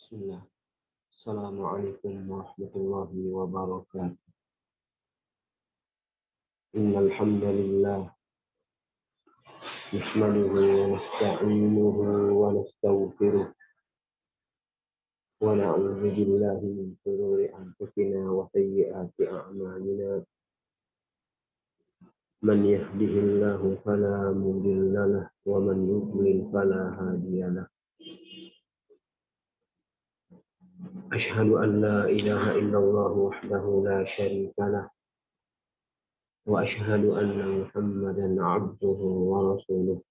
Bismillah. Assalamualaikum warahmatullahi wabarakatuh. Innal hamdalillah nahmaduhu wa nasta'inuhu wa nastaghfiruh wa na'udzu billahi min shururi anfusina wa sayyiati a'malina. Man yahdihillahu fala mudilla lahu wa man yudlil fala hadiya lahu. Ashhadu an la ilaha illallah wahdahu la syarika lahu wa ashhadu anna Muhammadan 'abduhu wa rasuluh.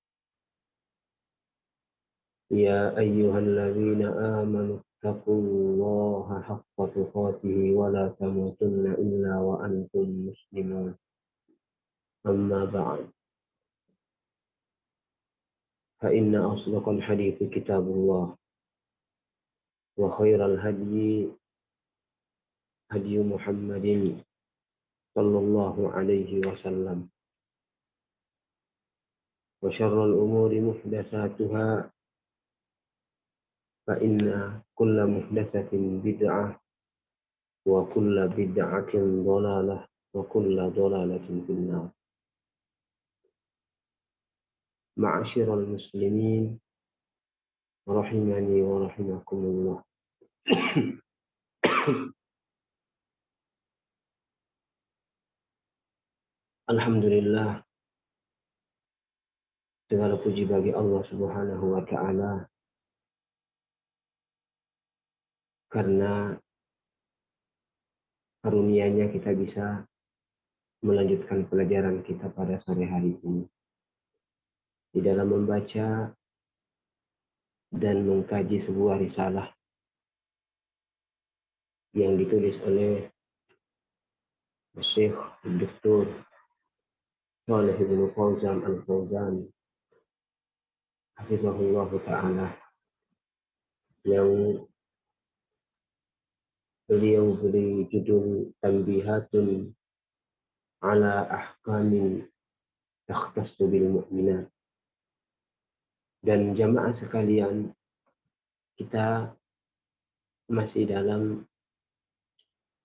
يا أيها الذين آمنوا اتقوا الله حق تقاته ولا تموتن إلا وأنتم مسلمون. أما بعد فإن أصدق الحديث كتاب الله وخير الهدي هدي محمد صلى الله عليه وسلم وشر الأمور محدثاتها فإن كل محدثة بدعة وكل بدعة ضلالة وكل ضلالة في النار. معاشر المسلمين rahimani wa rahimakumullah. Alhamdulillah, segala puji bagi Allah Subhanahu wa taala karena karunia-Nya kita bisa melanjutkan pelajaran kita pada sore hari ini. Di dalam membaca dan mengkaji sebuah risalah yang ditulis oleh Syekh Dr. Shalih bin Fauzan Al-Fauzan hafizahullah ta'ala, yang beliau beri judul Tanbihatun ala ahkamin takhtassu bil mu'minat. Dan jamaah sekalian, kita masih dalam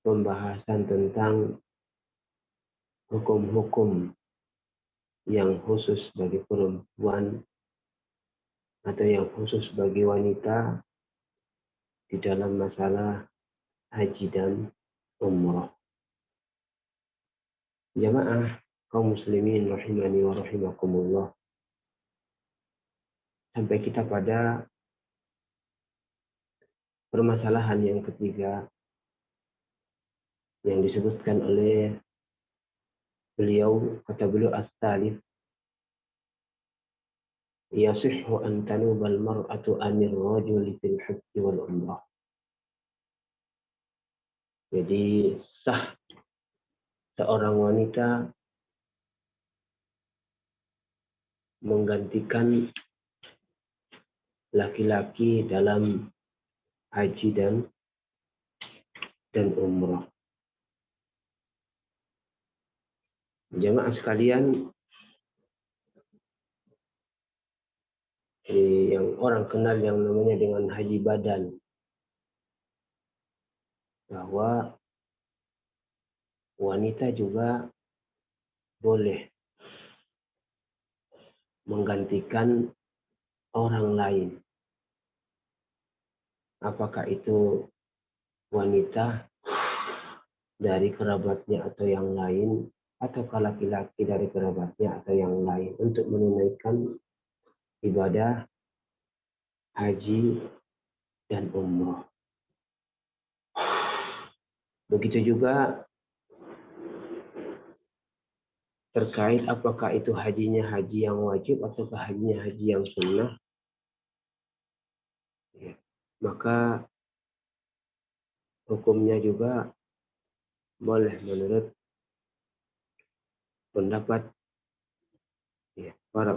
pembahasan tentang hukum-hukum yang khusus bagi perempuan atau yang khusus bagi wanita di dalam masalah haji dan umrah. Jamaah kaum muslimin rahimani wa rahimakumullah, sampai kita pada permasalahan yang ketiga yang disebutkan oleh beliau. Kata beliau, as-salif yasihhu an tanubal mar'atu anir rajuli fil hajji wal umrah. Jadi sah seorang wanita menggantikan laki-laki dalam haji dan umrah. Jemaah sekalian, yang orang kenal yang namanya dengan haji badan, bahwa wanita juga boleh menggantikan orang lain. Apakah itu wanita dari kerabatnya atau yang lain, ataukah laki-laki dari kerabatnya atau yang lain, untuk menunaikan ibadah haji dan umrah. Begitu juga terkait apakah itu hajinya haji yang wajib ataukah hajinya haji yang sunnah. Ya, maka hukumnya juga boleh menurut pendapat ya, para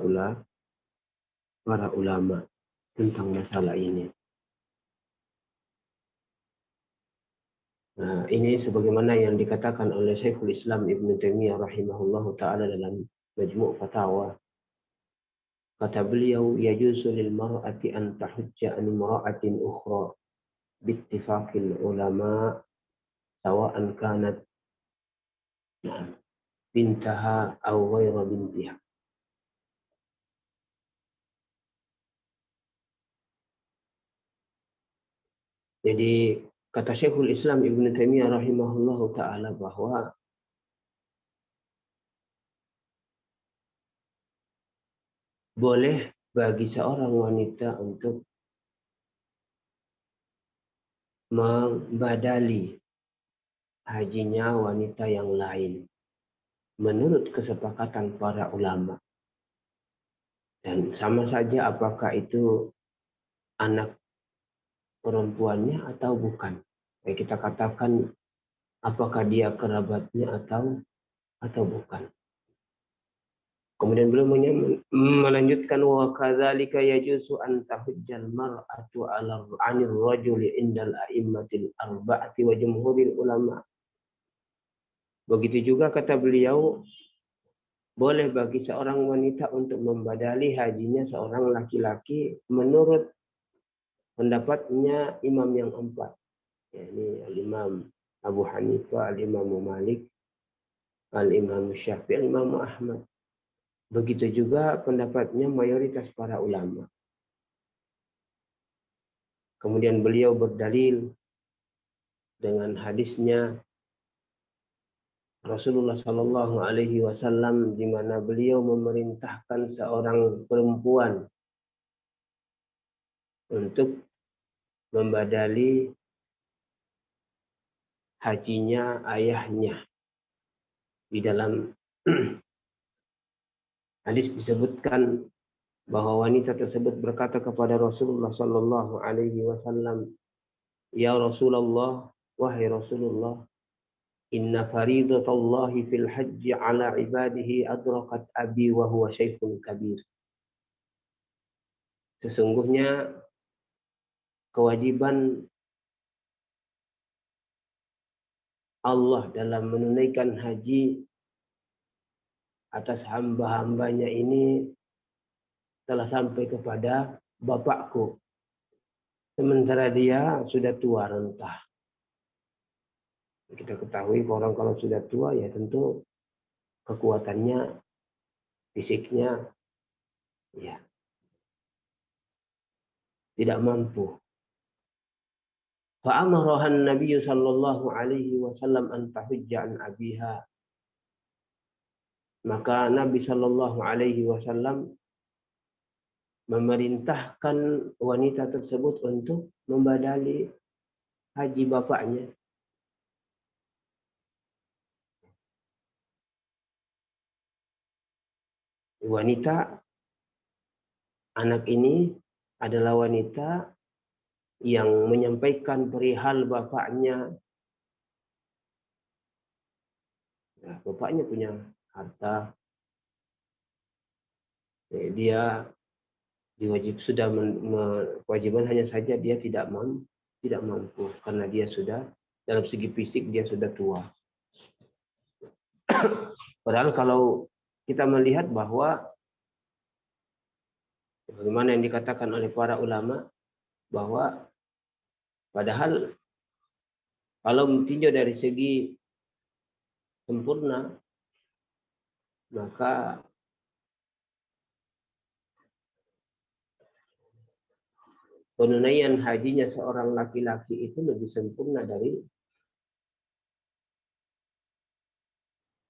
ulama tentang masalah ini. Nah, ini sebagaimana yang dikatakan oleh Syekhul Islam Ibn Taimiyah rahimahullahu ta'ala dalam Majmu' Fatawa. Kata beliau, yajuzu lil mar'ati an tahujja an imra'atin ukhra bittifaqil ulama sawa'an kanat bintaha aw ghayra bintiha. Jadi kata Syekhul Islam Ibnu Taimiyah rahimahullahu taala bahwa boleh bagi seorang wanita untuk membadali hajinya wanita yang lain menurut kesepakatan para ulama. Dan sama saja apakah itu anak perempuannya atau bukan. Baik kita katakan apakah dia kerabatnya atau bukan. Kemudian beliau melanjutkan wa kadzalika yajuzu an tahujjal mar'atu 'ala 'anil rajuli indal a'immatil arba'ati wa jumhuril ulama. Begitu juga kata beliau, boleh bagi seorang wanita untuk membadali hajinya seorang laki-laki menurut pendapatnya imam yang empat. Yakni al-Imam Abu Hanifah, al-Imam Malik, al-Imam Syafi'i, al-Imam Ahmad. Begitu juga pendapatnya mayoritas para ulama. Kemudian beliau berdalil dengan hadisnya Rasulullah Shallallahu Alaihi Wasallam di mana beliau memerintahkan seorang perempuan untuk membadali hajinya ayahnya. Di dalam hadis disebutkan bahwa wanita tersebut berkata kepada Rasulullah Shallallahu Alaihi Wasallam, Ya Rasulullah, wahai Rasulullah, Inna faridatallahi fil hajji ala ibadihi adrakat abi wa huwa syaikhun kabir. Sesungguhnya kewajiban Allah dalam menunaikan haji atas hamba-hambanya ini telah sampai kepada bapakku. Sementara dia sudah tua renta. Kita ketahui orang kalau sudah tua ya tentu kekuatannya, fisiknya ya tidak mampu. Fa'amarahan Nabi sallallahu alaihi wasallam an tahujja an abiha. Maka Nabi sallallahu alaihi wasallam memerintahkan wanita tersebut untuk membadali haji bapaknya. Wanita, anak ini adalah wanita yang menyampaikan perihal bapaknya. Nah, bapaknya punya harta. Dia sudah kewajiban hanya saja dia tidak mampu karena dia sudah dalam segi fisik dia sudah tua. Padahal kalau kita melihat bahwa bagaimana yang dikatakan oleh para ulama bahwa padahal kalau tinjau dari segi sempurna maka penunaian hajinya seorang laki-laki itu lebih sempurna dari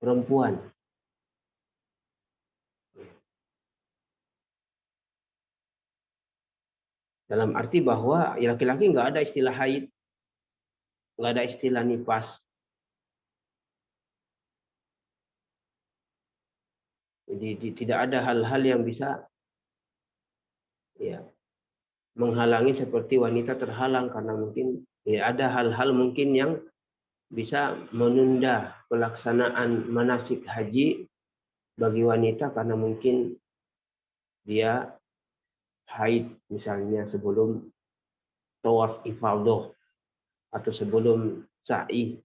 perempuan. Dalam arti bahwa laki-laki nggak ada istilah haid, nggak ada istilah nifas. Jadi tidak ada hal-hal yang bisa ya menghalangi seperti wanita terhalang karena mungkin ya ada hal-hal mungkin yang bisa menunda pelaksanaan manasik haji bagi wanita karena mungkin dia haid misalnya sebelum tawaf ifadah atau sebelum sa'i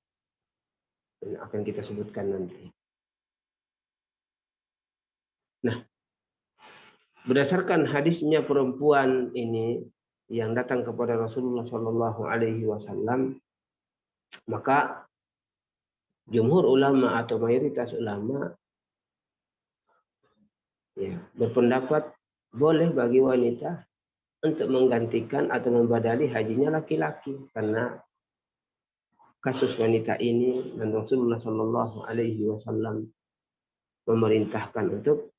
yang akan kita sebutkan nanti. Nah, berdasarkan hadisnya perempuan ini yang datang kepada Rasulullah Shallallahu Alaihi Wasallam, maka jumhur ulama atau mayoritas ulama ya, berpendapat boleh bagi wanita untuk menggantikan atau membadali hajinya laki-laki, karena kasus wanita ini dan Rasulullah Shallallahu Alaihi Wasallam memerintahkan untuk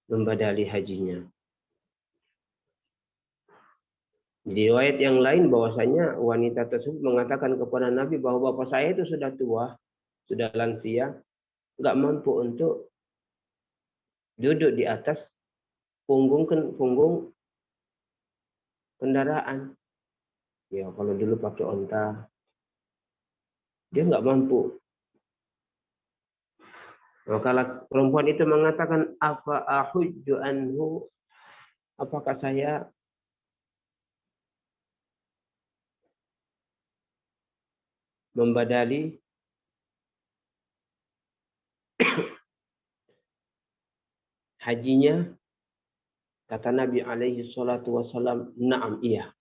membadali hajinya. Di riwayat yang lain bahwasanya wanita tersebut mengatakan kepada Nabi bahwa bapak saya itu sudah tua, sudah lansia, nggak mampu untuk duduk di atas punggung kendaraan. Ya kalau dulu pakai onta, dia nggak mampu. Maka perempuan itu mengatakan, apa ahujju anhu, apakah saya membadali hajinya? Kata Nabi alaihi salatu wasallam, na'am, iya.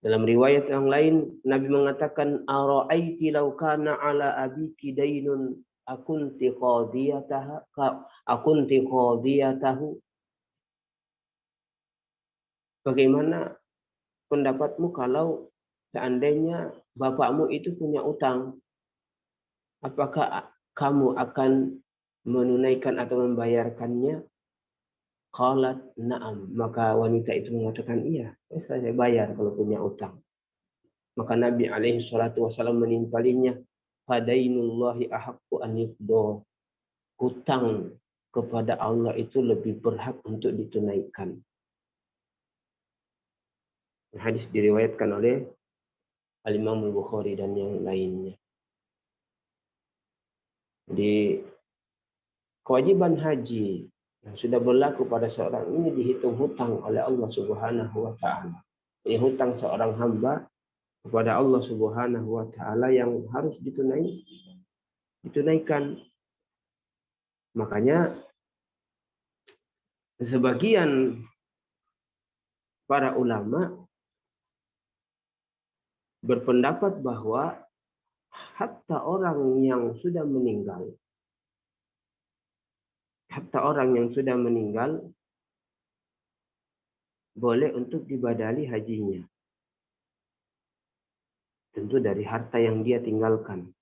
Dalam riwayat yang lain, Nabi mengatakan, ara'aiti law kana ala abiki dainun akunti qadiyatahu. Bagaimana pendapatmu kalau seandainya bapakmu itu punya utang? Apakah kamu akan menunaikan atau membayarkannya? Qalat na'am. Maka wanita itu mengatakan, iya, saya bayar kalau punya utang. Maka Nabi alaihi salatu wasallam menimpalinya, fadainullahi ahaqqu an yuqda. Hutang kepada Allah itu lebih berhak untuk ditunaikan. Hadis diriwayatkan oleh Al-Imam Al-Bukhari dan yang lainnya. Di kewajiban haji yang sudah berlaku pada seorang ini dihitung hutang oleh Allah Subhanahu wa taala. Ini hutang seorang hamba kepada Allah Subhanahu wa taala yang harus ditunaikan. Makanya sebagian para ulama berpendapat bahwa hatta orang yang sudah meninggal boleh untuk dibadali hajinya. Tentu dari harta yang dia tinggalkan.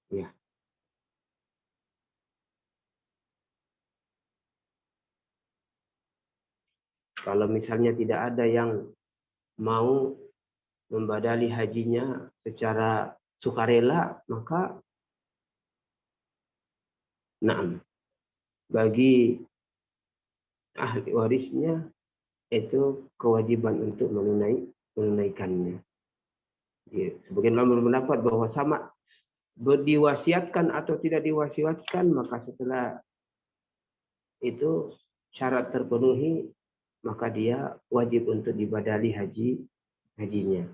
Ya. Kalau misalnya tidak ada yang mau membadali hajinya secara sukarela, maka bagi ahli warisnya itu kewajiban untuk menunaikannya. Ya, sebagian ulama berpendapat bahwa sama diwasiatkan atau tidak diwasiatkan, maka setelah itu syarat terpenuhi, maka dia wajib untuk dibadali hajinya.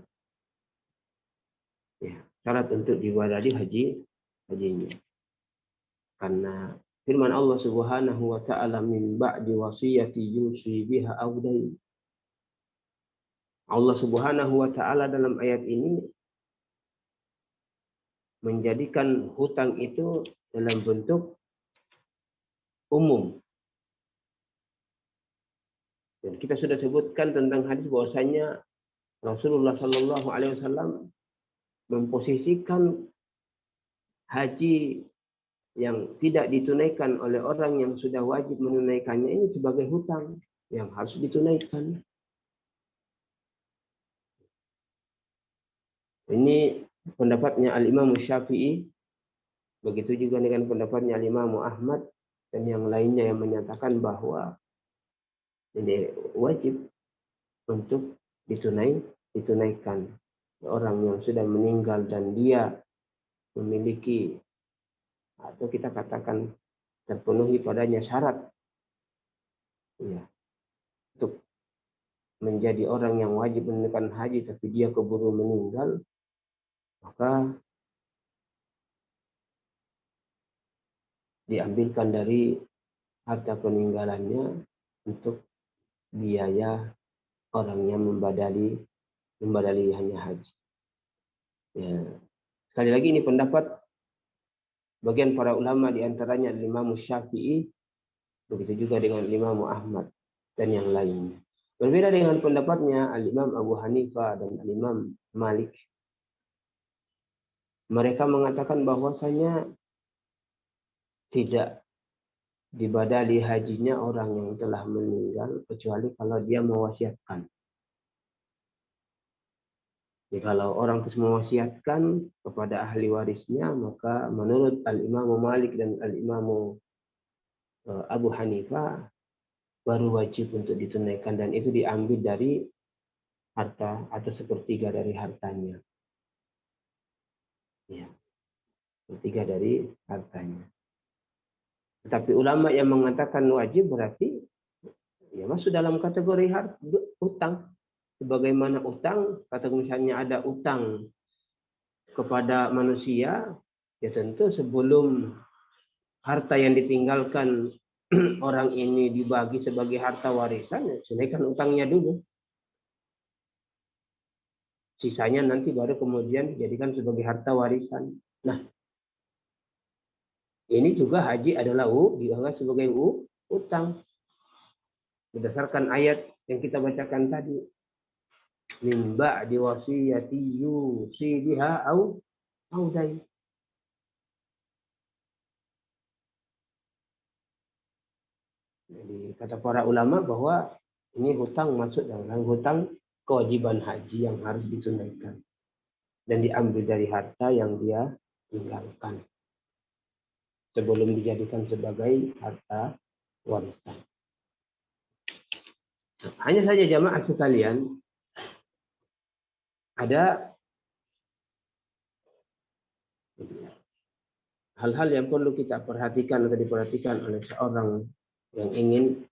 Ya, syarat untuk dibadali hajinya. Karena firman Allah Subhanahu wa taala, min ba'di wasiyati yusi biha audain. Allah Subhanahu wa taala dalam ayat ini menjadikan hutang itu dalam bentuk umum. Dan kita sudah sebutkan tentang hadis bahwasanya Rasulullah Shallallahu Alaihi Wasallam memposisikan haji yang tidak ditunaikan oleh orang yang sudah wajib menunaikannya ini sebagai hutang yang harus ditunaikan. Ini pendapatnya Al-Imam Syafi'i, begitu juga dengan pendapatnya Al-Imam Ahmad dan yang lainnya yang menyatakan bahwa ini wajib untuk ditunaikan. Orang yang sudah meninggal dan dia memiliki atau kita katakan terpenuhi padanya syarat ya, untuk menjadi orang yang wajib menunaikan haji tapi dia keburu meninggal, maka diambilkan dari harta peninggalannya untuk biaya orang yang membadali hanya haji. Ya. Sekali lagi ini pendapat bagian para ulama, diantaranya Imam Syafi'i, begitu juga dengan Imam Ahmad dan yang lainnya. Berbeda dengan pendapatnya Al-Imam Abu Hanifah dan Al-Imam Malik. Mereka mengatakan bahwasanya tidak dibadali hajinya orang yang telah meninggal kecuali kalau dia mewasiatkan. Jadi kalau orang terus mewasiatkan kepada ahli warisnya, maka menurut Al-Imam Malik dan Al-Imam Abu Hanifah baru wajib untuk ditunaikan, dan itu diambil dari harta atau sepertiga dari hartanya. Ya, sepertiga dari hartanya. Tetapi ulama yang mengatakan wajib berarti ya masuk dalam kategori utang. Sebagaimana utang, kata misalnya ada utang kepada manusia, ya tentu sebelum harta yang ditinggalkan orang ini dibagi sebagai harta warisan, ya selesaikan utangnya dulu. Sisanya nanti baru kemudian dijadikan sebagai harta warisan. Nah, ini juga haji adalah dianggap sebagai utang. Berdasarkan ayat yang kita bacakan tadi. Min ba'di wasiyati yusi biha au dain. Jadi kata para ulama bahwa ini hutang masuk dalam hutang kewajiban haji yang harus ditunaikan dan diambil dari harta yang dia tinggalkan sebelum dijadikan sebagai harta warisan. Hanya saja jamaah sekalian, ada hal-hal yang perlu kita perhatikan atau diperhatikan oleh seorang yang ingin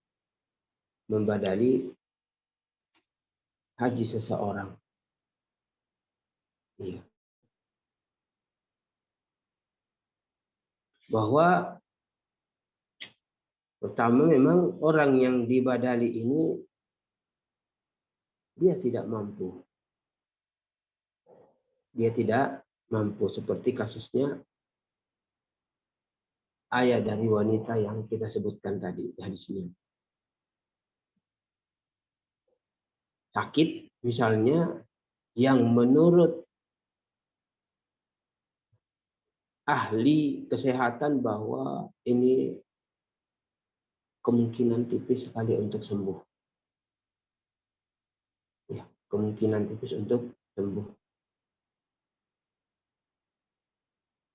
membadali haji seseorang. Ya. Bahwa pertama memang orang yang dibadali ini dia tidak mampu. Dia tidak mampu, seperti kasusnya ayah dari wanita yang kita sebutkan tadi hadisnya. Sakit misalnya yang menurut ahli kesehatan bahwa ini kemungkinan tipis sekali untuk sembuh. Ya, kemungkinan tipis untuk sembuh.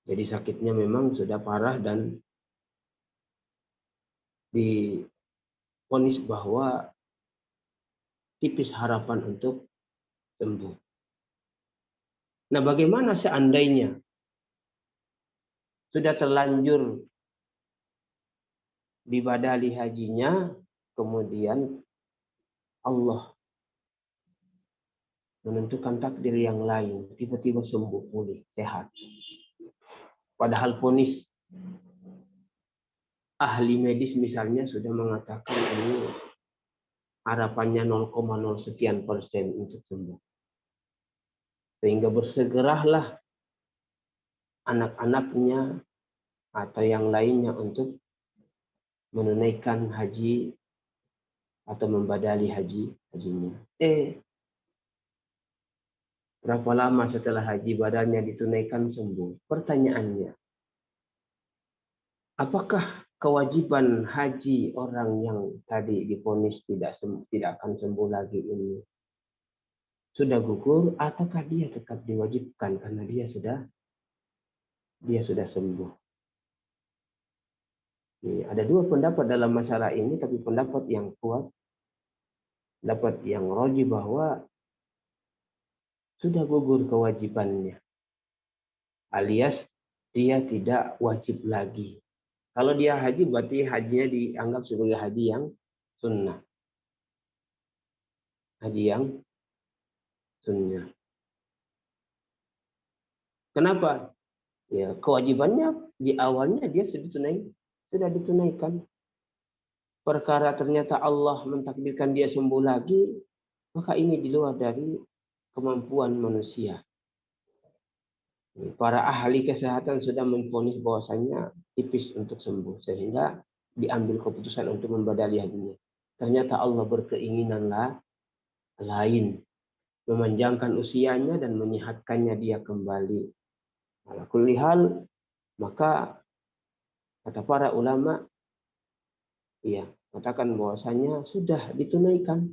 Jadi sakitnya memang sudah parah dan divonis bahwa tipis harapan untuk sembuh. Nah, bagaimana seandainya sudah terlanjur dibadali hajinya, kemudian Allah menentukan takdir yang lain, tiba-tiba sembuh, pulih, sehat. Padahal vonis ahli medis misalnya sudah mengatakan ini harapannya 0,0 sekian persen untuk sembuh. Sehingga bersegeralah anak-anaknya atau yang lainnya untuk menunaikan haji atau membadali hajinya. Berapa lama setelah haji badalnya ditunaikan sembuh? Pertanyaannya, apakah kewajiban haji orang yang tadi divonis tidak akan sembuh lagi ini sudah gugur, ataukah dia tetap diwajibkan karena dia sudah sembuh? Ini ada dua pendapat dalam masalah ini, tapi pendapat yang kuat, pendapat yang roji bahwa sudah gugur kewajibannya, alias dia tidak wajib lagi. Kalau dia haji berarti hajinya dianggap sebagai haji yang sunnah. Haji yang sunnah. Kenapa? Ya, kewajibannya di awalnya dia sudah tunai sudah ditunaikan. Perkara ternyata Allah mentakdirkan dia sembuh lagi, maka ini di luar dari kemampuan manusia. Para ahli kesehatan sudah memvonis bahwasanya tipis untuk sembuh, sehingga diambil keputusan untuk membadali hajinya. Ternyata Allah berkeinginan lain, memanjangkan usianya dan menyehatkannya dia kembali. Ala kulli hal, maka kata para ulama, iya, katakan bahwasanya sudah ditunaikan.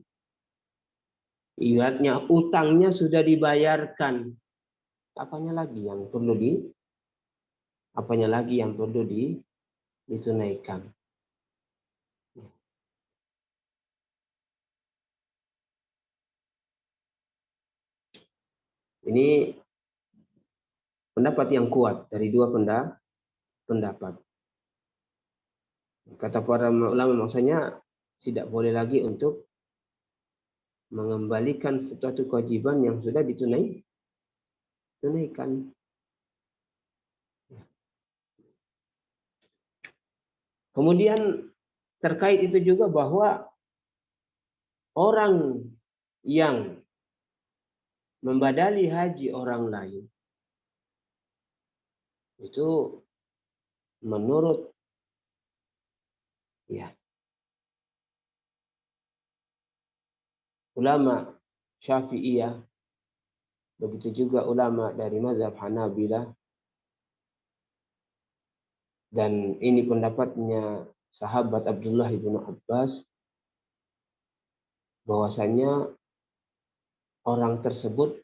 Ibaratnya utangnya sudah dibayarkan. Apanya lagi yang perlu ditunaikan? Ini pendapat yang kuat dari dua pendapat. Kata para ulama, maksudnya tidak boleh lagi untuk mengembalikan suatu kewajiban yang sudah ditunaikan. Kemudian terkait itu juga bahwa orang yang membadali haji orang lain itu menurut ulama Syafi'iyah, begitu juga ulama dari mazhab Hanabilah, dan ini pendapatnya sahabat Abdullah ibnu Abbas, bahwasanya orang tersebut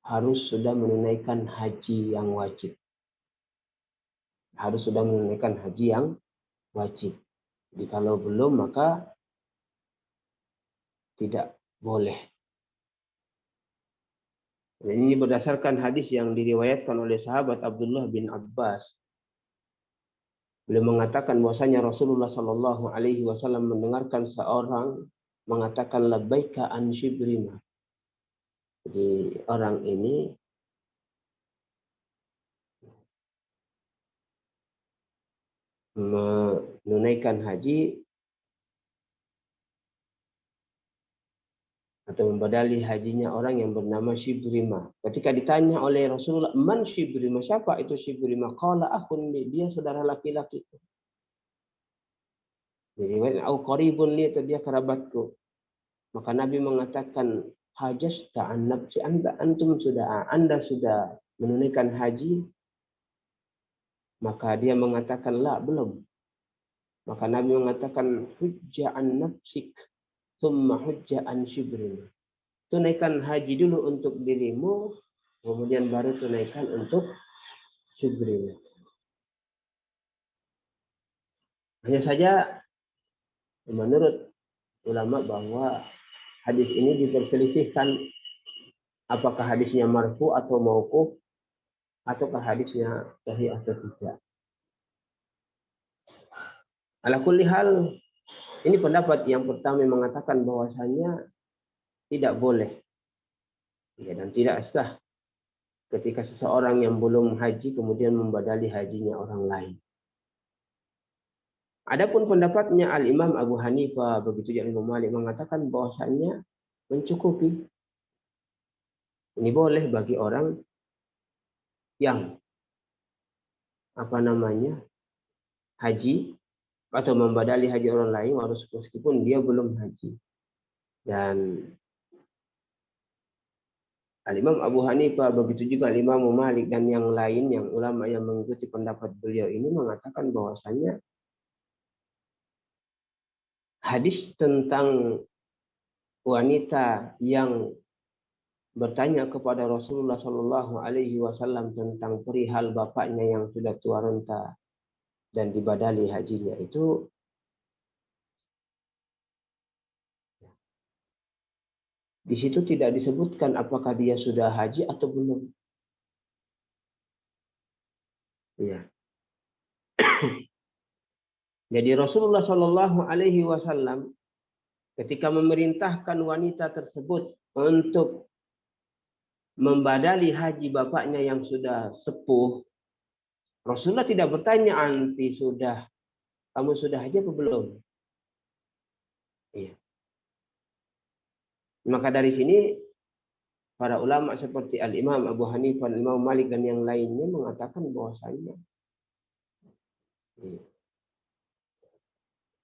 harus sudah menunaikan haji yang wajib. Harus sudah menunaikan haji yang wajib. Jadi kalau belum, maka tidak boleh. Dan ini berdasarkan hadis yang diriwayatkan oleh sahabat Abdullah bin Abbas. Beliau mengatakan bahwasanya Rasulullah Shallallahu Alaihi Wasallam mendengarkan seorang mengatakan labbaika an shibrima. Jadi orang ini menunaikan haji atau membadali hajinya orang yang bernama Shibrima. Ketika ditanya oleh Rasulullah, man Shibrima? Siapa itu Shibrima? Qala akhun li, dia saudara laki-laki. Jadi au qaribun li, itu dia kerabatku. Maka Nabi mengatakan, hajasta an nafsi anta, anda sudah menunaikan haji? Maka dia mengatakan, la, belum. Maka Nabi mengatakan, hujja an nafsik, thumma hujja an shibrima. Tunaikan haji dulu untuk dirimu, kemudian baru tunaikan untuk shibrima. Hanya saja menurut ulama bahwa hadis ini diperselisihkan apakah hadisnya marfu atau mauquf, ataukah hadisnya sahih atau tidak. Ala kulli hal, ini pendapat yang pertama mengatakan bahwasanya tidak boleh dan tidak sah ketika seseorang yang belum haji kemudian membadali hajinya orang lain. Adapun pendapatnya Al-Imam Abu Hanifah, begitu juga Imam Malik mengatakan bahwasanya mencukupi. Ini boleh bagi orang yang haji atau membadali haji orang lain meskipun dia belum haji. Dan Al-Imam Abu Hanifah, begitu juga Imam Malik dan yang lain, yang ulama yang mengikuti pendapat beliau ini mengatakan bahwasanya hadis tentang wanita yang bertanya kepada Rasulullah Shallallahu Alaihi Wasallam tentang perihal bapaknya yang sudah tua renta dan dibadali hajinya itu di situ tidak disebutkan apakah dia sudah haji atau belum. Ya. Jadi Rasulullah Shallallahu Alaihi Wasallam ketika memerintahkan wanita tersebut untuk membadali haji bapaknya yang sudah sepuh, Rasulullah tidak bertanya, anti sudah kamu sudah haji apa belum? Iya. Maka dari sini para ulama seperti Al-Imam Abu Hanifah, Al-Imam Malik dan yang lainnya mengatakan bahwasanya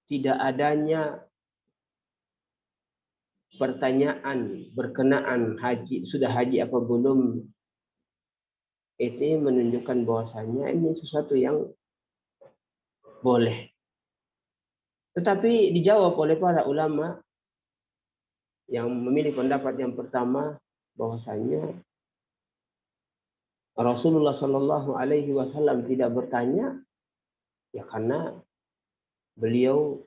tidak adanya pertanyaan berkenaan haji, sudah haji apa belum, itu menunjukkan bahwasanya ini sesuatu yang boleh. Tetapi dijawab oleh para ulama yang memilih pendapat yang pertama bahwasanya Rasulullah Shallallahu Alaihi Wasallam tidak bertanya ya karena beliau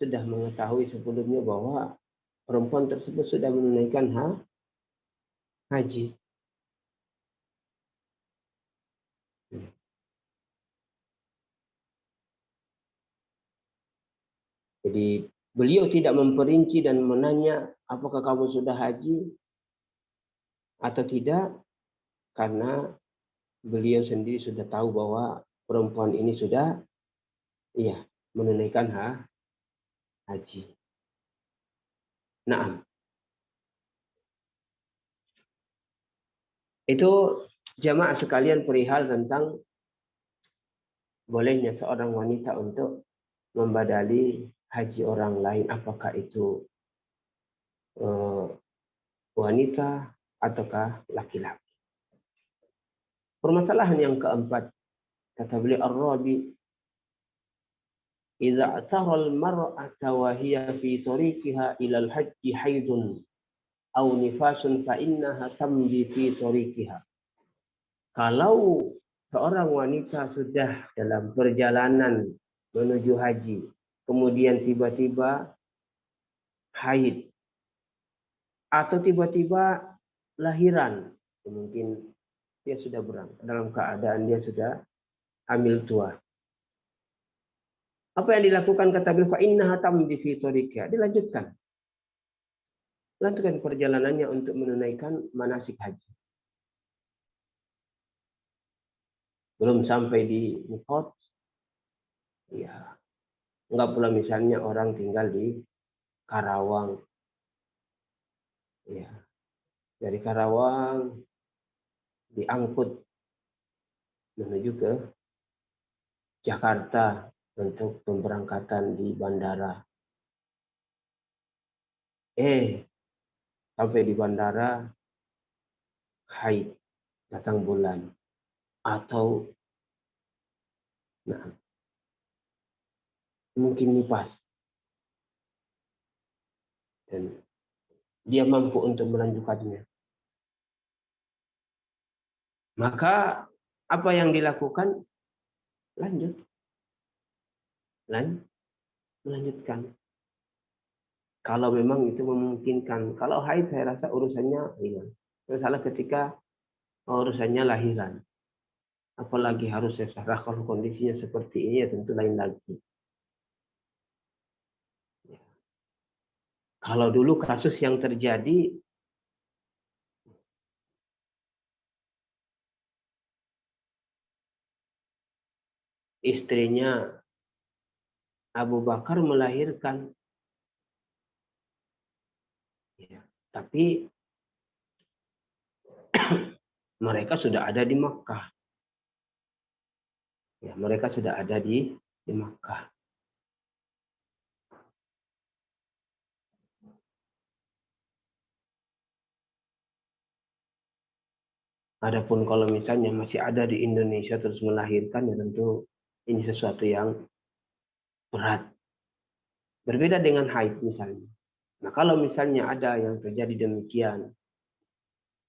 sudah mengetahui sebelumnya bahwa perempuan tersebut sudah menunaikan haji. Jadi beliau tidak memperinci dan menanya apakah kamu sudah haji atau tidak karena beliau sendiri sudah tahu bahwa perempuan ini sudah menunaikan haji. Nah, itu jamaah sekalian perihal tentang bolehnya seorang wanita untuk membadali haji orang lain, apakah itu wanita ataukah laki-laki. Permasalahan yang keempat, kata beliau Ar-Rabi, idza tara al-mar'ata wa hiya fi tariqiha ila al-hajji haidun aw nifasun fa innaha tamdi fi tariqiha. Kalau seorang wanita sudah dalam perjalanan menuju haji, kemudian tiba-tiba haid atau tiba-tiba lahiran, mungkin dia sudah berangkat dalam keadaan dia sudah hamil tua. Apa yang dilakukan kata beliau, fa innaha tamdi fi tariqiha, dilanjutkan. Lanjutkan perjalanannya untuk menunaikan manasik haji. Belum sampai di miqat, ya enggak pula misalnya orang tinggal di Karawang, ya dari Karawang diangkut menuju ke Jakarta untuk pemberangkatan di bandara. Sampai di bandara haid, datang bulan, atau mungkin nifas, dan dia mampu untuk melanjutkannya. Maka apa yang dilakukan? Melanjutkan. Kalau memang itu memungkinkan. Kalau haid saya rasa urusannya ringan. Masalah ketika urusannya lahiran. Apalagi harus sesarah, kalau kondisinya seperti ini ya tentu lain lagi. Kalau dulu kasus yang terjadi, istrinya Abu Bakar melahirkan. Tapi mereka sudah ada di Makkah. Ya, mereka sudah ada di Makkah. Adapun kalau misalnya masih ada di Indonesia terus melahirkan, ya tentu ini sesuatu yang berat. Berbeda dengan haid misalnya. Nah, kalau misalnya ada yang terjadi demikian,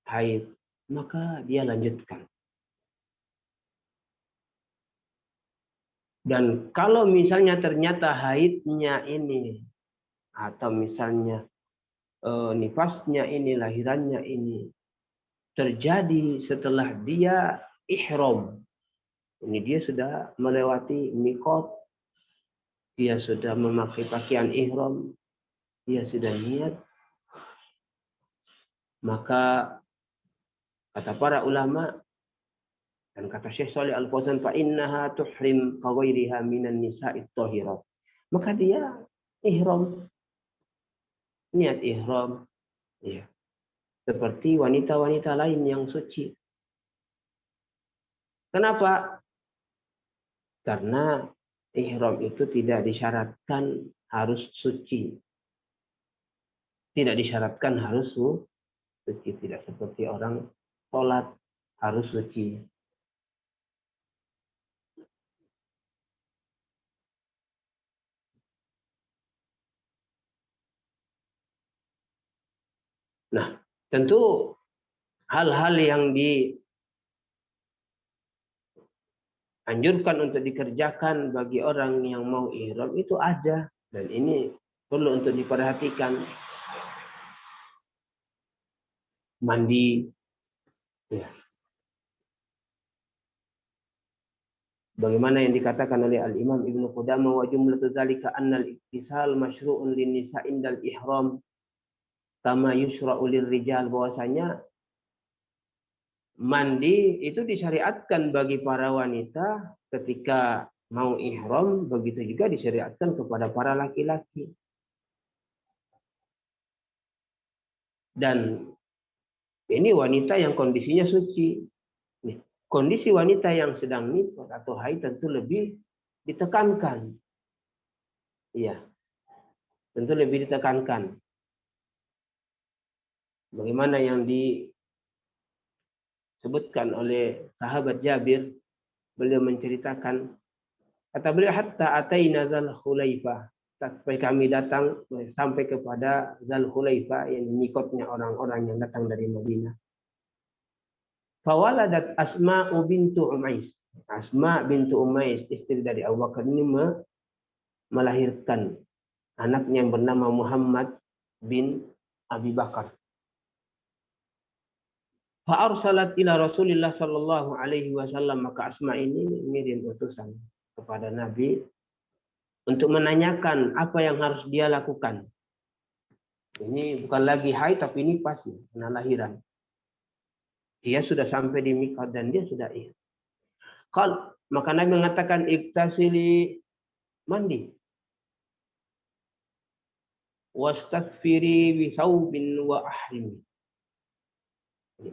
haid, maka dia lanjutkan. Dan kalau misalnya ternyata haidnya ini, atau misalnya nifasnya ini, lahirannya ini, terjadi setelah dia ihram. Ini dia sudah melewati miqat, dia sudah memakai pakaian ihram, dia sudah niat, maka kata para ulama, Dan kata Syekh Shalih Al Fauzan, fa innaha tuhrim ka ghairiha minan nisa'it thahirat. Maka dia ihram, niat ihram, ya, seperti wanita-wanita lain yang suci. Kenapa? Karena ihram itu tidak disyaratkan harus suci. Tidak disyaratkan harus suci. Tidak seperti orang sholat harus suci. Nah, tentu hal-hal yang dianjurkan untuk dikerjakan bagi orang yang mau ihram itu ada. Dan ini perlu untuk diperhatikan. Mandi. Ya. Bagaimana yang dikatakan oleh Al-Imam Ibnu Qudamah, wa jumlatu dzalika anna al-iktisal masyru'un lin-nisa' indal ihram kama yushra'u lir-rijal, bahwasanya mandi itu disyariatkan bagi para wanita ketika mau ihram, begitu juga disyariatkan kepada para laki-laki. Dan ini wanita yang kondisinya suci. Kondisi wanita yang sedang nifas atau haid tentu lebih ditekankan. Iya, tentu lebih ditekankan. Bagaimana yang disebutkan oleh sahabat Jabir, beliau menceritakan, kata beliau, hatta ataina Zal Khulaifah, sampai kami datang sampai kepada Zal Khulaifah, yang mikotnya orang-orang yang datang dari Madinah. Fawaladat Asma bintu Umais. Asma bintu Umais, istri dari Abu Bakar ini melahirkan anaknya yang bernama Muhammad bin Abi Bakar. Fa'arsalat ila Rasulillah sallallahu alaihi wasallam, maka Asma ini mengirim utusan kepada Nabi untuk menanyakan apa yang harus dia lakukan. Ini bukan lagi haid, tapi ini pasti karena lahiran. Dia sudah sampai di miqat dan dia sudah ihram. Maka Nabi mengatakan, iktasili, mandi. Wastaghfiri bi thawbin wa ahrimi.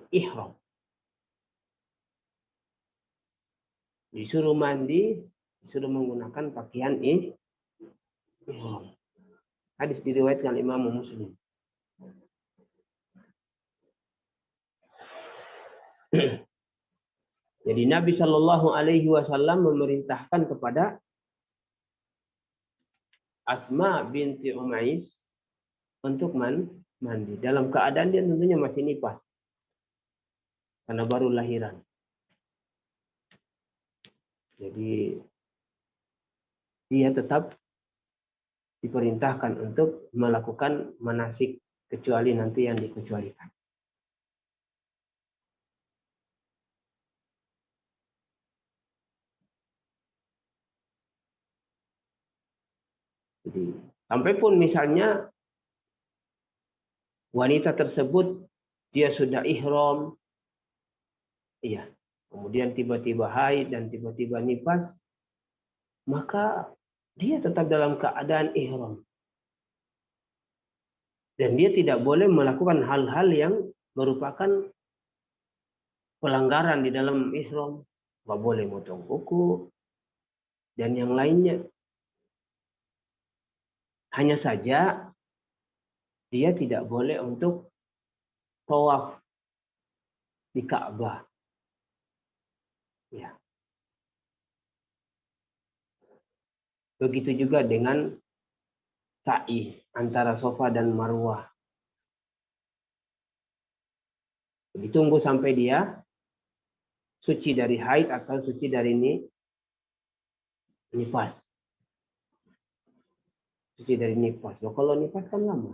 Ihram. Disuruh mandi, disuruh menggunakan pakaian ihram. Hadis diriwayatkan Imam Muslim. Jadi Nabi Shallallahu Alaihi Wasallam memerintahkan kepada Asma binti Umais untuk mandi dalam keadaan dia tentunya masih nifas karena baru lahiran. Jadi dia tetap diperintahkan untuk melakukan manasik kecuali nanti yang dikecualikan. Jadi sampai pun misalnya wanita tersebut dia sudah ihram, iya, kemudian tiba-tiba haid dan tiba-tiba nifas, maka dia tetap dalam keadaan ihram. Dan dia tidak boleh melakukan hal-hal yang merupakan pelanggaran di dalam ihram. Nggak boleh motong kuku dan yang lainnya. Hanya saja dia tidak boleh untuk tawaf di Ka'bah. Ya. Begitu juga dengan sa'i antara Safa dan Marwah. Ditunggu sampai dia suci dari haid atau suci dari nifas. Suci dari nifas. Loh, kalau nifas kan lama.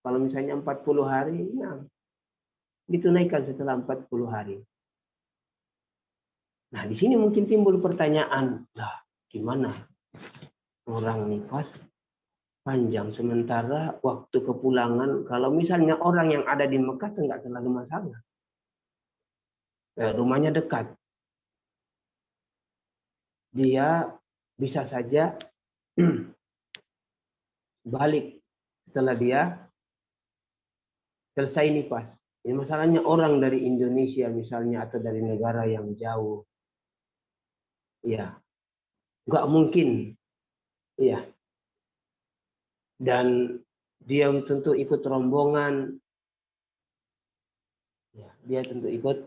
Kalau misalnya 40 hari, ya ditunaikan setelah 40 hari. Nah, di sini mungkin timbul pertanyaan, lah, gimana orang nifas panjang sementara waktu kepulangan, kalau misalnya orang yang ada di Mekah itu nggak terlalu masalah. Rumahnya dekat. dia bisa saja balik setelah dia selesai nifas. Ini masalahnya orang dari Indonesia misalnya atau dari negara yang jauh, ya nggak mungkin, ya. Dan dia tentu ikut rombongan, ya, dia tentu ikut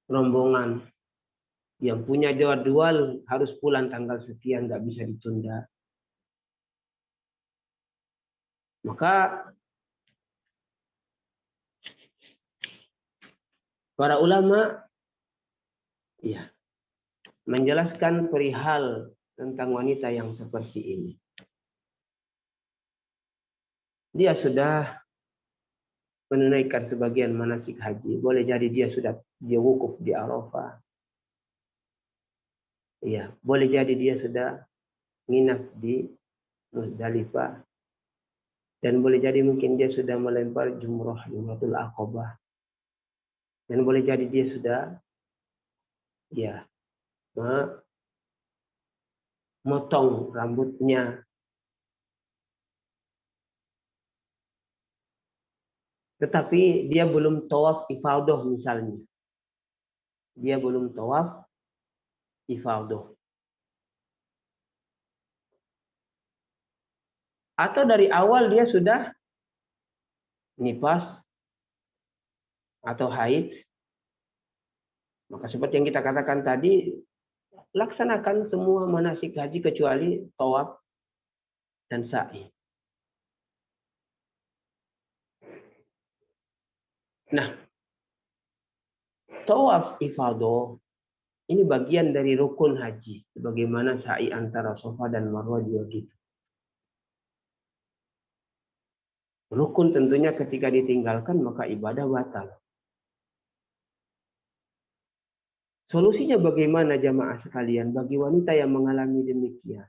rombongan yang punya jadwal harus pulang tanggal sekian, nggak bisa ditunda. Maka para ulama ya menjelaskan perihal tentang wanita yang seperti ini. Dia sudah menunaikan sebagian manasik haji. Boleh jadi dia wukuf di Arafah. Ya, boleh jadi dia sudah nginap di Muzdalifah. Dan boleh jadi mungkin dia sudah melempar jumratul aqabah. Dan boleh jadi dia sudah ya memotong rambutnya. Tetapi dia belum tawaf ifadah misalnya. Dia belum tawaf ifadah. Atau dari awal dia sudah nifas atau haid. Maka seperti yang kita katakan tadi, laksanakan semua manasik haji kecuali tawaf dan sa'i. Nah, tawaf ifadah ini bagian dari rukun haji. Sebagaimana sa'i antara Safa dan Marwah juga gitu. Rukun tentunya ketika ditinggalkan maka ibadah batal. Solusinya bagaimana jamaah sekalian bagi wanita yang mengalami demikian?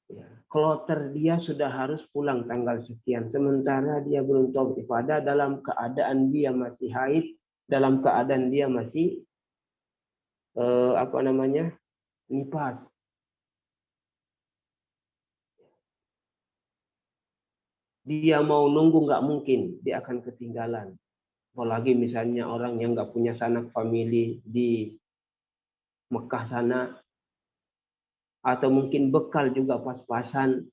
Ya, kloter dia sudah harus pulang tanggal sekian. Sementara dia belum tawaf ifadah dalam keadaan dia masih haid, dalam keadaan dia masih nifas. Dia mau nunggu nggak mungkin, dia akan ketinggalan. Apalagi misalnya orang yang nggak punya sanak famili di Mekah sana, atau mungkin bekal juga pas-pasan.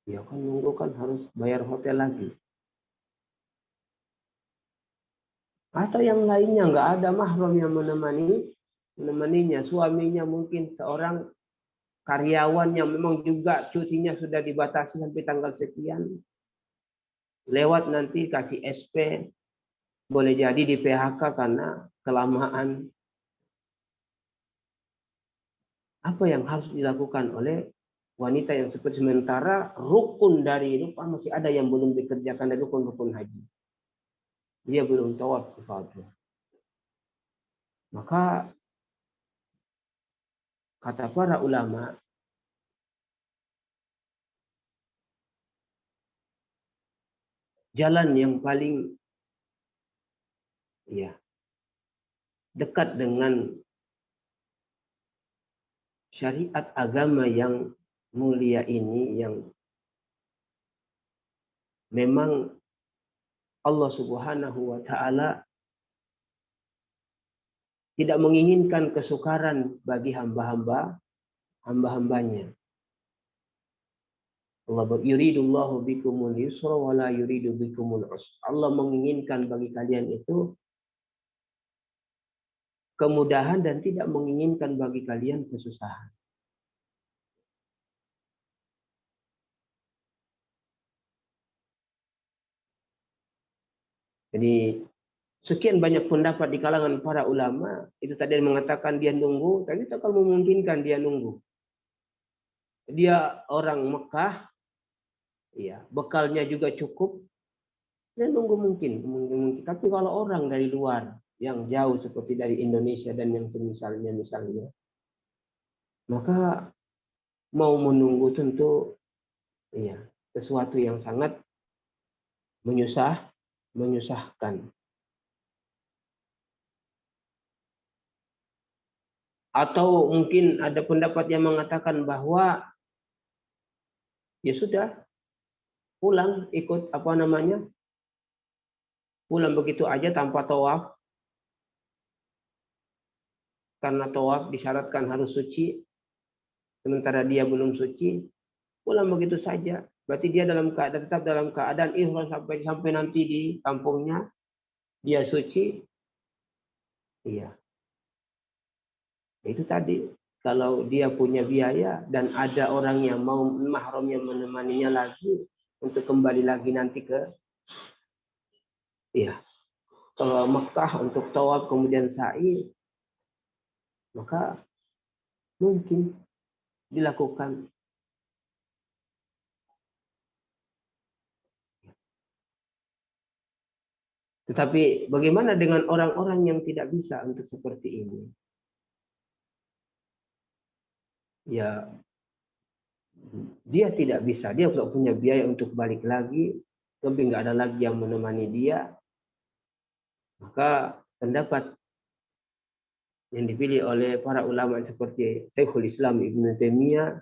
Ya kan nunggu kan harus bayar hotel lagi. Atau yang lainnya nggak ada mahram yang menemaninya. Suaminya mungkin seorang karyawan yang memang juga cutinya sudah dibatasi sampai tanggal sekian. Lewat nanti kasih SP, boleh jadi di PHK karena kelamaan. Apa yang harus dilakukan oleh wanita yang seperti sementara rukun dari lupa masih ada yang belum dikerjakan dari rukun-rukun haji. Dia belum tawaf ifadah. Maka kata para ulama, jalan yang paling ya dekat dengan syariat agama yang mulia ini, yang memang Allah Subhanahu wa taala tidak menginginkan kesukaran bagi hamba-hambanya. Allah yuridullahu bikumul yusra wa la yuridu bikumul usra. Allah menginginkan bagi kalian itu kemudahan dan tidak menginginkan bagi kalian kesusahan. Jadi sekian banyak pendapat di kalangan para ulama, itu tadi yang mengatakan dia nunggu, tapi itu akan memungkinkan dia nunggu. Dia orang Mekah, ya, bekalnya juga cukup, dia nunggu mungkin. Tapi kalau orang dari luar yang jauh seperti dari Indonesia dan yang misalnya, maka mau menunggu tentu ya sesuatu yang sangat menyusahkan. Atau mungkin ada pendapat yang mengatakan bahwa ya sudah, pulang ikut apa namanya, pulang begitu aja tanpa tawaf, karena tawaf disyaratkan harus suci, sementara dia belum suci, pulang begitu saja. Berarti dia tetap dalam keadaan ihram sampai nanti di kampungnya dia suci. Iya, itu tadi. Kalau dia punya biaya dan ada orang yang mau mahramnya menemaninya lagi untuk kembali lagi nanti ke ke Mekah untuk tawaf kemudian sa'i, maka mungkin dilakukan. Tetapi bagaimana dengan orang-orang yang tidak bisa untuk seperti ini? Ya, dia tidak bisa, dia nggak punya biaya untuk balik lagi, tapi nggak ada lagi yang menemani dia, maka pendapat yang dipilih oleh para ulama seperti Syekhul Islam Ibnu Taimiyah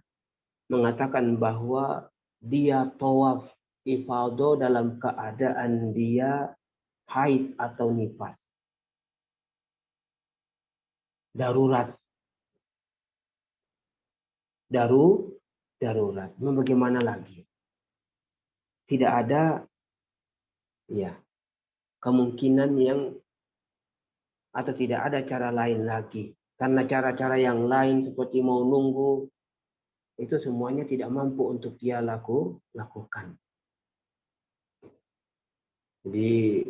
mengatakan bahwa dia tawaf ifadah dalam keadaan dia haid atau nifas. Darurat. Darurat. Bagaimana lagi? Tidak ada kemungkinan yang atau tidak ada cara lain lagi. Karena cara-cara yang lain seperti mau nunggu itu semuanya tidak mampu untuk dia lakukan. Jadi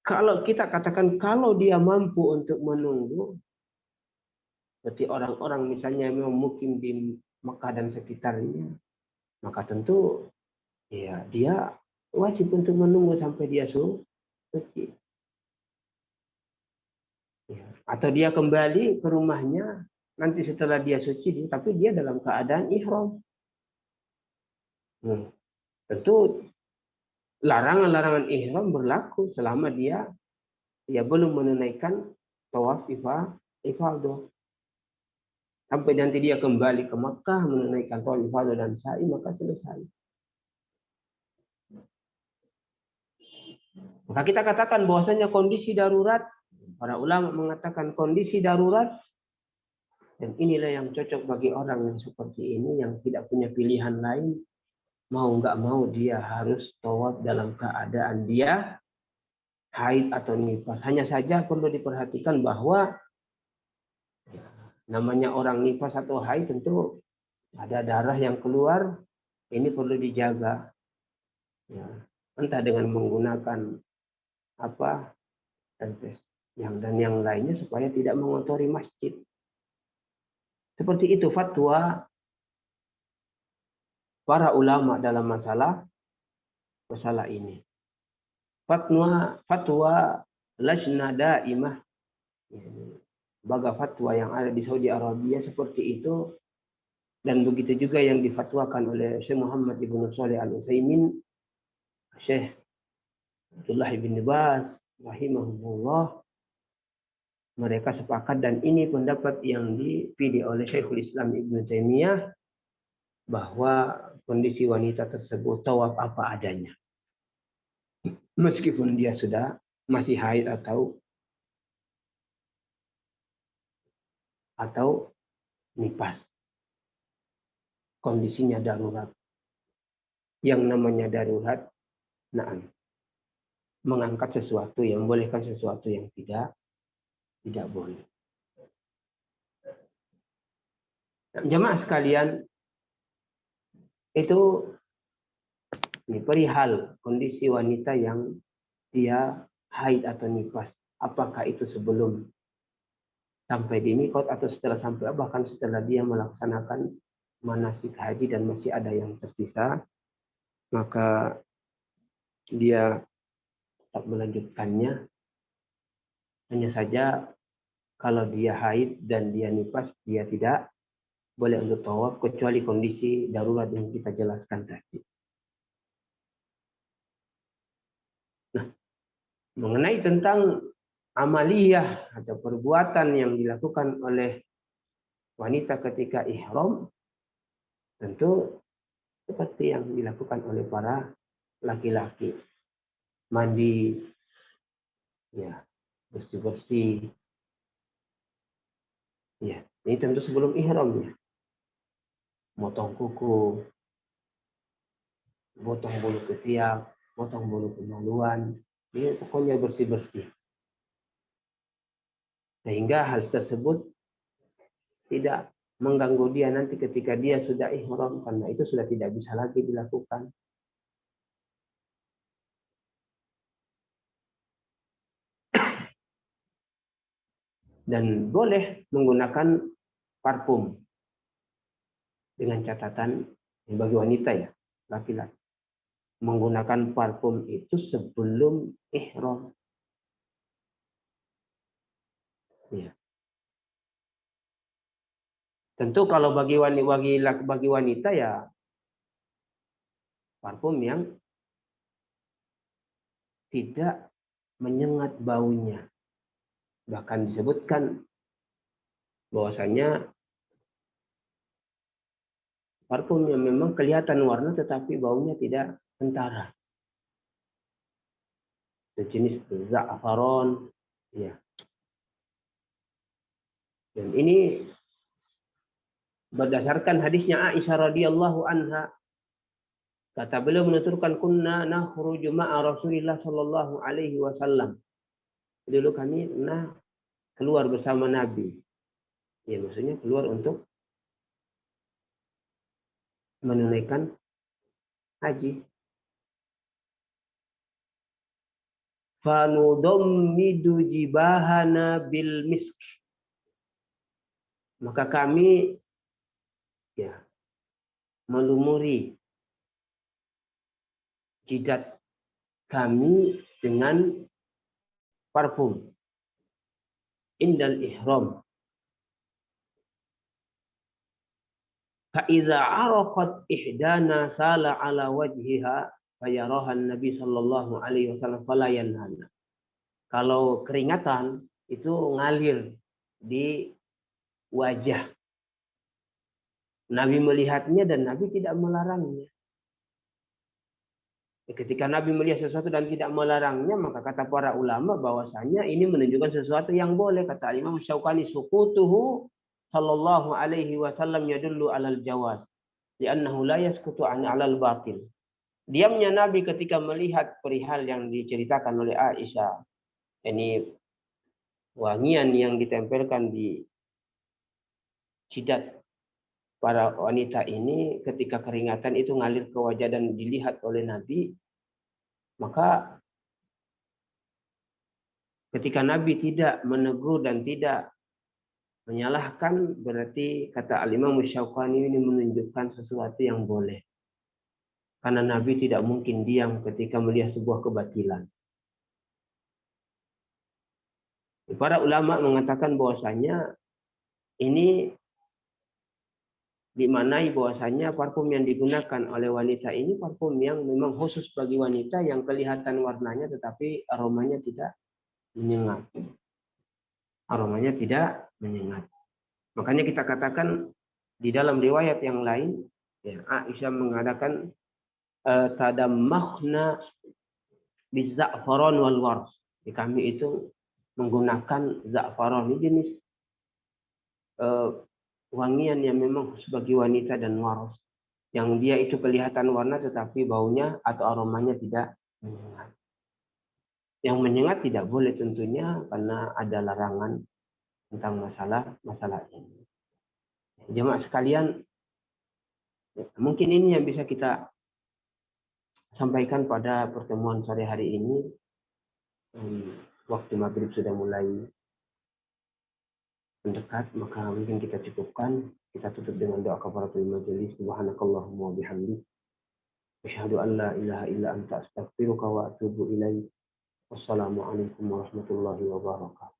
kalau kita katakan kalau dia mampu untuk menunggu, seperti orang-orang misalnya yang mukim di Mekah dan sekitarnya, maka tentu ya dia wajib untuk menunggu sampai dia suci. Ya. Atau dia kembali ke rumahnya nanti setelah dia suci, tapi dia dalam keadaan ihram. Tentu larangan-larangan ihram berlaku selama dia belum menunaikan tawaf ifadah. Sampai nanti dia kembali ke Makkah menunaikan tawaf ifadah dan sa'i, maka selesai. Maka kita katakan bahwasanya kondisi darurat, para ulama mengatakan kondisi darurat, dan inilah yang cocok bagi orang yang seperti ini, yang tidak punya pilihan lain, mau nggak mau dia harus tawaf dalam keadaan dia haid atau nifas. Hanya saja perlu diperhatikan bahwa namanya orang nifas atau haid tentu ada darah yang keluar, ini perlu dijaga. Ya, entah dengan menggunakan apa dan yang lainnya supaya tidak mengotori masjid. Seperti itu fatwa para ulama dalam masalah ini. Fatwa lajnah daimah, lembaga fatwa yang ada di Saudi Arabia seperti itu, dan begitu juga yang difatwakan oleh Syekh Muhammad Ibnu Shalih Al-Utsaimin, Syekh Abdullah bin Baz rahimahullah. Mereka sepakat, dan ini pendapat yang dipilih oleh Syekhul Islam Ibnu Taimiyah, bahwa kondisi wanita tersebut tawaf apa adanya. Meskipun dia sudah masih haid atau nifas. Kondisinya darurat. Yang namanya darurat, mengangkat sesuatu yang bolehkan sesuatu yang tidak boleh. Jemaah sekalian, itu perihal kondisi wanita yang dia haid atau nifas. Apakah itu sebelum sampai di mikot atau setelah sampai, bahkan setelah dia melaksanakan manasik haji dan masih ada yang tersisa, maka dia tetap melanjutkannya. Hanya saja kalau dia haid dan dia nifas, dia tidak boleh untuk tawaf kecuali kondisi darurat yang kita jelaskan tadi. Nah, mengenai tentang amaliyah atau perbuatan yang dilakukan oleh wanita ketika ihram tentu seperti yang dilakukan oleh para laki-laki. Mandi, ya, bersih-bersih. Ya, ini tentu sebelum ihramnya. Motong kuku, potong bulu ketiak, potong bulu kemaluan. Ini pokoknya bersih-bersih. Sehingga hal tersebut tidak mengganggu dia nanti ketika dia sudah ihram, karena itu sudah tidak bisa lagi dilakukan. Dan boleh menggunakan parfum dengan catatan bagi wanita ya, laki-laki. Menggunakan parfum itu sebelum ihram. Ya. Tentu kalau bagi wanita ya parfum yang tidak menyengat baunya. Bahkan disebutkan bahwasanya parfum yang memang kelihatan warna tetapi baunya tidak kentara. Sejenis za'faron, ya. Dan ini berdasarkan hadisnya Aisyah radhiyallahu anha, kata beliau menuturkan kunna nakhruju ma'a Rasulillah sallallahu alaihi wasallam. Dulu kami pernah keluar bersama Nabi. Ya, maksudnya keluar untuk menunaikan haji. Fanudammidu jibahana bil misk. Maka kami ya melumuri jidat kami dengan parfum indal ihram. Faiza araqat ihdana sala ala wajhiha fayaraha Nabi sallallahu alaihi wasallam fala yanhana. Kalau keringatan itu ngalir di wajah. Nabi melihatnya dan Nabi tidak melarangnya. Ketika Nabi melihat sesuatu dan tidak melarangnya, maka kata para ulama bahwasanya ini menunjukkan sesuatu yang boleh. Kata Imam Syaukani, sukutuhu sallallahu alaihi wasallam yadullu alal jawaz. Li'annahu la yaskutu an alal batil. Diamnya Nabi ketika melihat perihal yang diceritakan oleh Aisyah. Ini wangian yang ditempelkan di jidat para wanita ini ketika keringatan itu ngalir ke wajah dan dilihat oleh Nabi, maka ketika Nabi tidak menegur dan tidak menyalahkan, berarti kata Al-Imam Syaukani ini menunjukkan sesuatu yang boleh. Karena Nabi tidak mungkin diam ketika melihat sebuah kebatilan. Para ulama mengatakan bahwasanya ini dimaknai bahwasanya parfum yang digunakan oleh wanita ini parfum yang memang khusus bagi wanita yang kelihatan warnanya tetapi aromanya tidak menyengat. Aromanya tidak menyengat. Makanya kita katakan di dalam riwayat yang lain, ya, Aisyah mengadakan tadammahna biza'faron wal wars. Di kami itu menggunakan za'faron, ini jenis wangian yang memang sebagai wanita dan waros. Yang dia itu kelihatan warna tetapi baunya atau aromanya tidak menyengat. Yang menyengat tidak boleh tentunya karena ada larangan tentang masalah ini. Jemaah sekalian, mungkin ini yang bisa kita sampaikan pada pertemuan sore hari ini. Waktu maghrib sudah mulai mendekat, maka mungkin kita cukupkan. Kita tutup dengan doa kafaratul majelis. Subhanakallahumma wa bihamdik, asyhadu an la ilaha illa anta astaghfiruka wa atubu ilaik. Wassalamualaikum warahmatullahi wabarakatuh.